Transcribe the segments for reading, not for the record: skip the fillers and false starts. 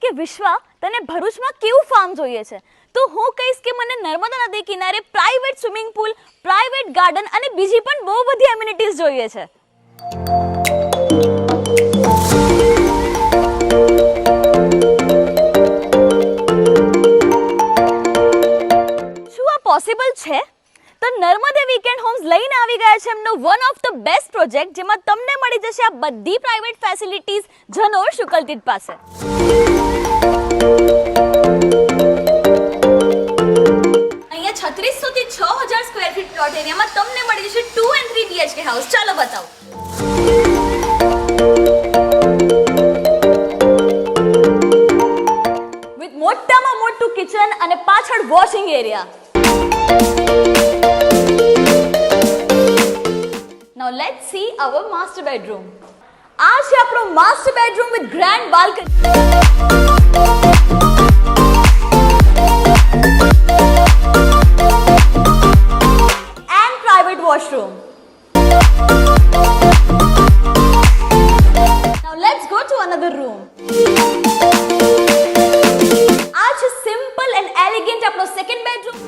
કે વિશ્વા તને ભરૂચમાં કેવું ફાર્મ જોઈએ છે તો હું કહીશ કે મને નર્મદા નદી કિનારે private swimming pool, private garden અને બીજી પણ બહુ બધી એમિનિટીઝ જોઈએ છે. શું આ પોસિબલ છે? તો નર્મદે વીકેન્ડ હોમ્સ લઈને આવી ગયા છે એમનો one of the best project, જેમાં તમને મળી જશે આ બધી પ્રાઇવેટ ફેસિલિટીઝ જનોર શુકલતીર્થ પાસે. અહીંયા 3600 થી 6000 સ્ક્વેર ફીટ પ્લોટ એરિયામાં તમને મળી જશે 2 and 3 BHK હાઉસ. ચાલો બતાવો. વિથ મોટામાં મોટું કિચન અને પાછળ washing area. Now let's see our master bedroom. આ છે આપણો master bedroom with grand balcony and private washroom. Now let's go to another room. આ છે simple and elegant આપણો second bedroom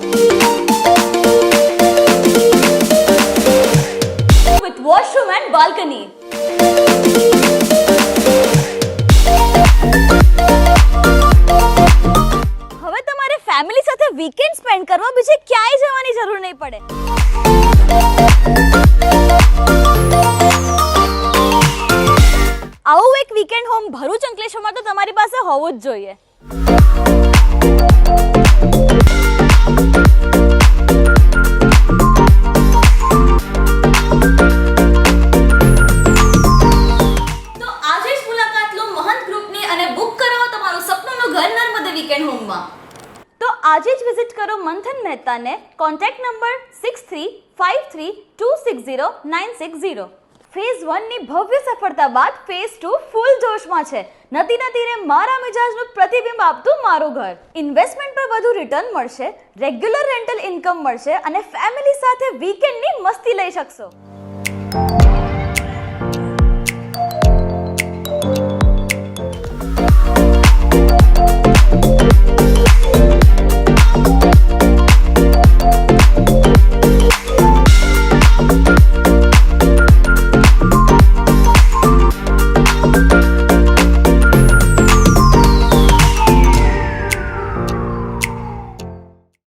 with washroom and balcony. હવે તમારે family સાથે weekend spend કરવા બીજે ક્યાંય જવાની જરૂર નહીં પડે. આવું એક વીકેન્ડ હોમ ભરૂચ અંકલેશ્વરમાં તો તમારી પાસે હોવું જ જોઈએ. તો આજે જ વિઝિટ કરો મંથન મહેતાને. Contact number 6353260960. ફેઝ 1 ની ભવ્ય સફળતા બાદ ફેઝ 2 ફૂલ જોશમાં છે. નદીના તીરે મારા મિજાજનું પ્રતિબિંબ આપતું મારું ઘર. ઇન્વેસ્ટમેન્ટ પર વધુ રિટર્ન મળશે, રેગ્યુલર રેન્ટલ ઇન્કમ મળશે અને ફેમિલી સાથે વીકેન્ડની મસ્તી લઈ શકશો.